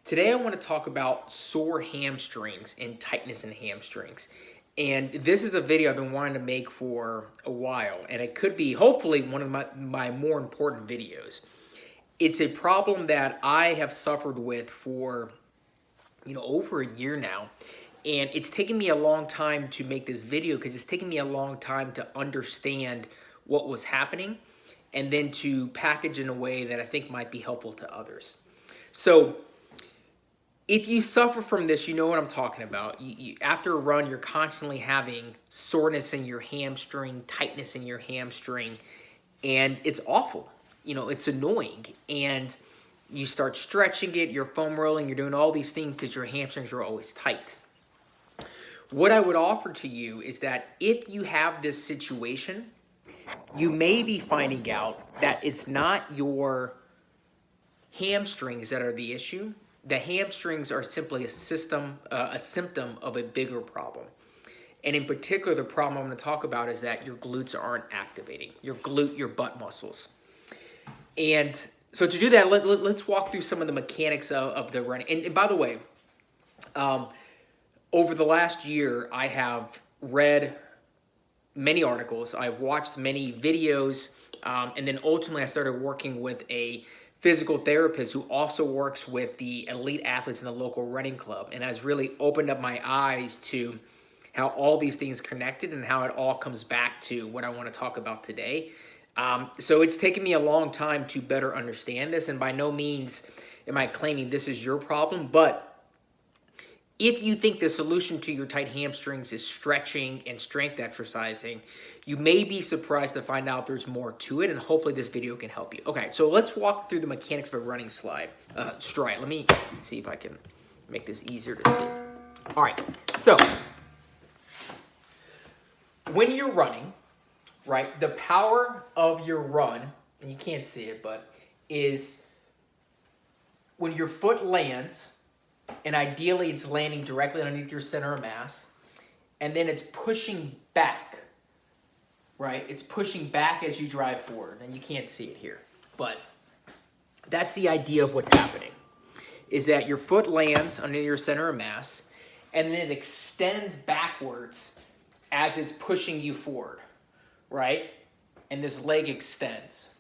Today I want to talk about sore hamstrings and tightness in hamstrings. And this is a video I've been wanting to make for a while, and it could be hopefully one of my more important videos. It's a problem that I have suffered with for over a year now. And it's taken me a long time to make this video because it's taken me a long time to understand what was happening and then to package in a way that I think might be helpful to others. So if you suffer from this, you know what I'm talking about. After a run, you're constantly having soreness in your hamstring, tightness in your hamstring, and it's awful. It's annoying. And you start stretching it, you're foam rolling, you're doing all these things because your hamstrings are always tight. What I would offer to you is that if you have this situation, you may be finding out that it's not your hamstrings that are the issue. The hamstrings are simply a symptom of a bigger problem. And in particular, the problem I'm going to talk about is that your glutes aren't activating, your butt muscles. And so to do that, let's walk through some of the mechanics of the running. And by the way, over the last year, I have read many articles, I've watched many videos, and then ultimately I started working with a physical therapist who also works with the elite athletes in the local running club, and has really opened up my eyes to how all these things connected and how it all comes back to what I want to talk about today. So it's taken me a long time to better understand this, and by no means am I claiming this is your problem, but if you think the solution to your tight hamstrings is stretching and strength exercising, you may be surprised to find out there's more to it, and hopefully this video can help you. Okay, so let's walk through the mechanics of a running stride. Let me see if I can make this easier to see. All right, so when you're running, right, the power of your run, and you can't see it, but is when your foot lands, and ideally it's landing directly underneath your center of mass, and then it's pushing back, right? It's pushing back as you drive forward, and you can't see it here, but that's the idea of what's happening, is that your foot lands under your center of mass, and then it extends backwards as it's pushing you forward, right? And this leg extends.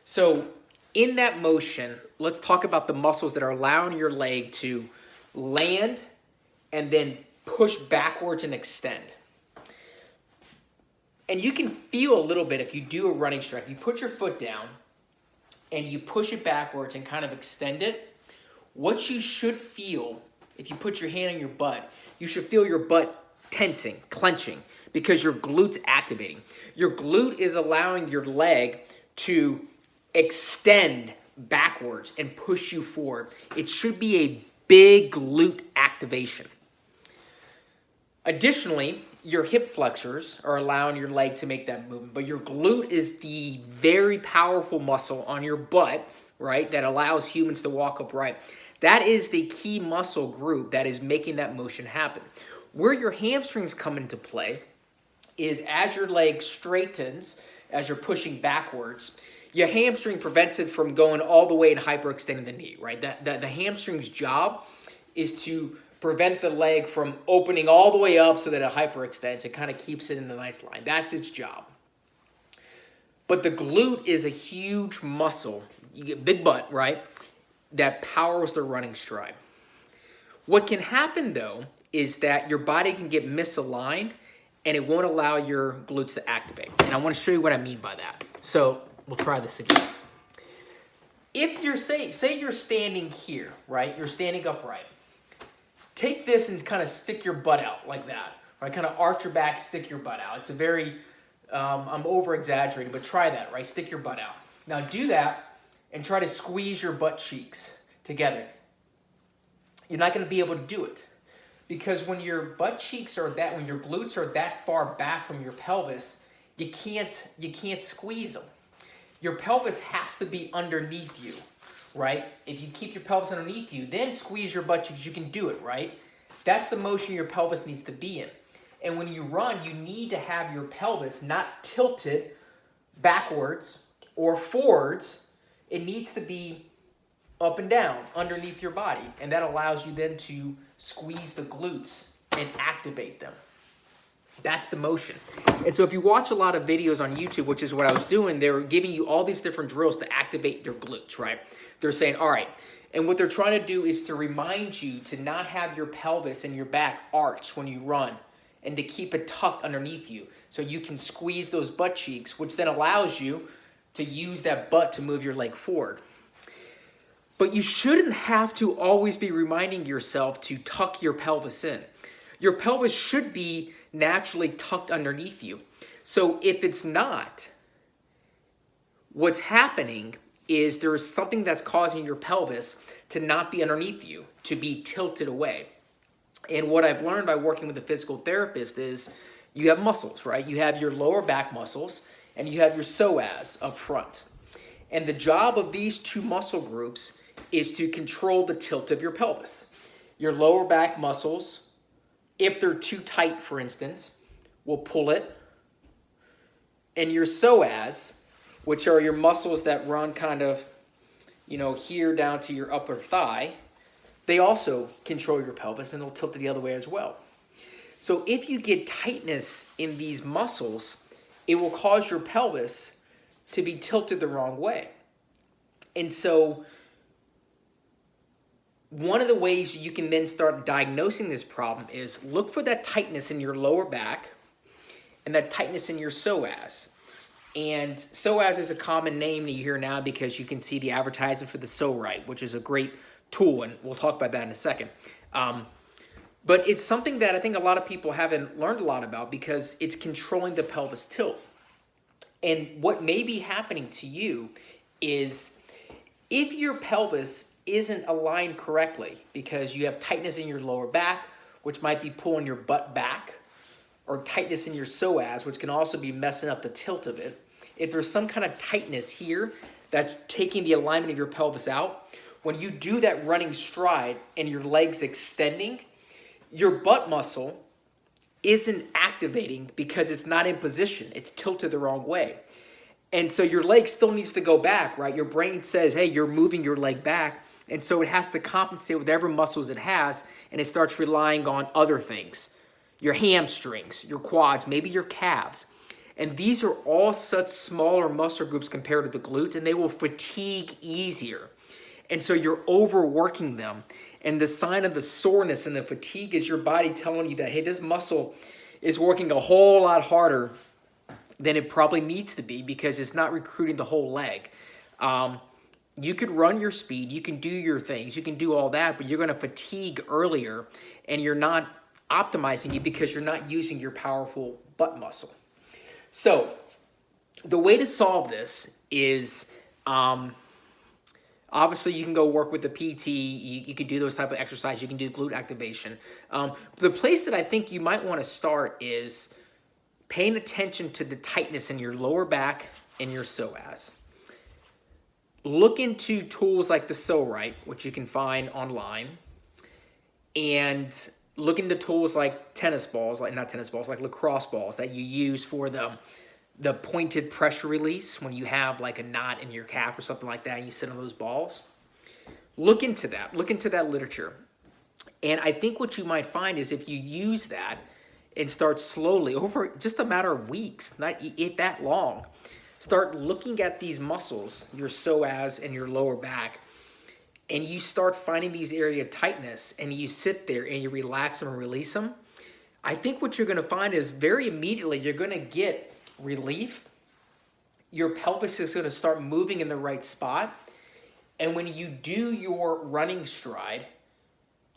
So in that motion, let's talk about the muscles that are allowing your leg to land and then push backwards and extend. And you can feel a little bit if you do a running stride. If you put your foot down and you push it backwards and kind of extend it, what you should feel, if you put your hand on your butt, you should feel your butt tensing, clenching, because your glute's activating. Your glute is allowing your leg to extend backwards and push you forward. It should be a big glute activation. Additionally, your hip flexors are allowing your leg to make that movement, but your glute is the very powerful muscle on your butt, right, that allows humans to walk upright. That is the key muscle group that is making that motion happen. Where your hamstrings come into play is as your leg straightens, as you're pushing backwards, your hamstring prevents it from going all the way and hyperextending the knee, right? The hamstring's job is to prevent the leg from opening all the way up so that it hyperextends. It kind of keeps it in a nice line. That's its job. But the glute is a huge muscle, you get big butt, right, that powers the running stride. What can happen, though, is that your body can get misaligned and it won't allow your glutes to activate. And I want to show you what I mean by that. So we'll try this again. If you're, say you're standing here, right? You're standing upright. Take this and kind of stick your butt out like that. Right? Kind of arch your back, stick your butt out. It's a very, I'm over-exaggerating, but try that, right? Stick your butt out. Now do that and try to squeeze your butt cheeks together. You're not going to be able to do it. Because when your butt cheeks are when your glutes are that far back from your pelvis, you can't squeeze them. Your pelvis has to be underneath you, right? If you keep your pelvis underneath you, then squeeze your butt cheeks, you can do it, right? That's the motion your pelvis needs to be in. And when you run, you need to have your pelvis not tilted backwards or forwards. It needs to be up and down underneath your body. And that allows you then to squeeze the glutes and activate them. That's the motion. And so if you watch a lot of videos on YouTube, which is what I was doing, they're giving you all these different drills to activate your glutes, right? They're saying, all right. And what they're trying to do is to remind you to not have your pelvis and your back arch when you run, and to keep it tucked underneath you so you can squeeze those butt cheeks, which then allows you to use that butt to move your leg forward. But you shouldn't have to always be reminding yourself to tuck your pelvis in. Your pelvis should be naturally tucked underneath you. So if it's not, what's happening is there is something that's causing your pelvis to not be underneath you, to be tilted away. And what I've learned by working with a physical therapist is you have muscles, right? You have your lower back muscles and you have your psoas up front. And the job of these two muscle groups is to control the tilt of your pelvis. Your lower back muscles, if they're too tight, for instance, will pull it. And your psoas, which are your muscles that run kind of, here down to your upper thigh, they also control your pelvis and they'll tilt it the other way as well. So if you get tightness in these muscles, it will cause your pelvis to be tilted the wrong way. And so one of the ways you can then start diagnosing this problem is look for that tightness in your lower back and that tightness in your psoas. And psoas is a common name that you hear now because you can see the advertisement for the PsoRite, which is a great tool, and we'll talk about that in a second. But it's something that I think a lot of people haven't learned a lot about because it's controlling the pelvis tilt. And what may be happening to you is if your pelvis isn't aligned correctly because you have tightness in your lower back, which might be pulling your butt back, or tightness in your psoas, which can also be messing up the tilt of it. If there's some kind of tightness here that's taking the alignment of your pelvis out, when you do that running stride and your leg's extending, your butt muscle isn't activating because it's not in position. It's tilted the wrong way. And so your leg still needs to go back, right? Your brain says, hey, you're moving your leg back. And so it has to compensate with whatever muscles it has, and it starts relying on other things. Your hamstrings, your quads, maybe your calves. And these are all such smaller muscle groups compared to the glutes, and they will fatigue easier. And so you're overworking them. And the sign of the soreness and the fatigue is your body telling you that, hey, this muscle is working a whole lot harder than it probably needs to be because it's not recruiting the whole leg. You could run your speed, you can do your things, you can do all that, but you're going to fatigue earlier, and you're not optimizing it because you're not using your powerful butt muscle. So the way to solve this is obviously you can go work with the PT, you can do those type of exercises, you can do glute activation. The place that I think you might want to start is paying attention to the tightness in your lower back and your psoas. Look into tools like the PsoRite, which you can find online, and look into tools like like lacrosse balls that you use for the pointed pressure release when you have like a knot in your calf or something like that and you sit on those balls. Look into that. Look into that literature. And I think what you might find is if you use that and start slowly over just a matter of weeks, not that long, start looking at these muscles, your psoas and your lower back, and you start finding these area of tightness, and you sit there and you relax them and release them, I think what you're going to find is very immediately you're going to get relief. Your pelvis is going to start moving in the right spot. And when you do your running stride,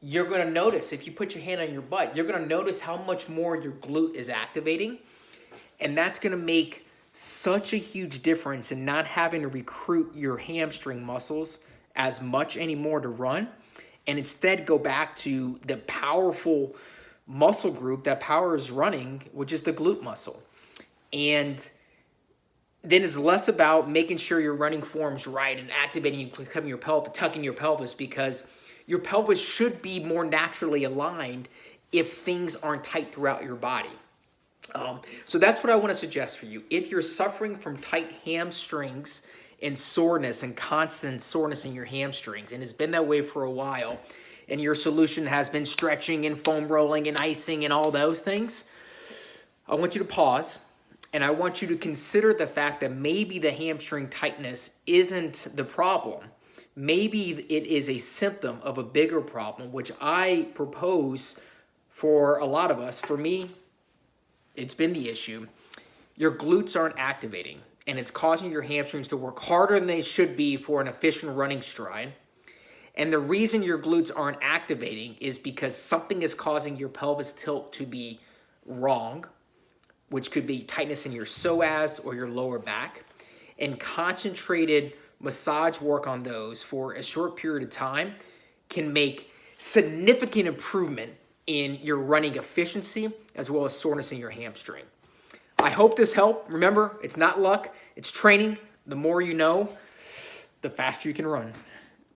you're going to notice, if you put your hand on your butt, you're going to notice how much more your glute is activating. And that's going to make such a huge difference in not having to recruit your hamstring muscles as much anymore to run, and instead go back to the powerful muscle group that powers running, which is the glute muscle. And then it's less about making sure your running form's right and activating and tucking your pelvis, because your pelvis should be more naturally aligned if things aren't tight throughout your body. So that's what I want to suggest for you. If you're suffering from tight hamstrings and soreness and constant soreness in your hamstrings, and it's been that way for a while, and your solution has been stretching and foam rolling and icing and all those things, I want you to pause, and I want you to consider the fact that maybe the hamstring tightness isn't the problem. Maybe it is a symptom of a bigger problem, which I propose for a lot of us. For me, it's been the issue. Your glutes aren't activating, and it's causing your hamstrings to work harder than they should be for an efficient running stride. And the reason your glutes aren't activating is because something is causing your pelvis tilt to be wrong, which could be tightness in your psoas or your lower back. And concentrated massage work on those for a short period of time can make significant improvement in your running efficiency as well as soreness in your hamstring. I hope this helped. Remember, it's not luck, it's training. The more you know, the faster you can run.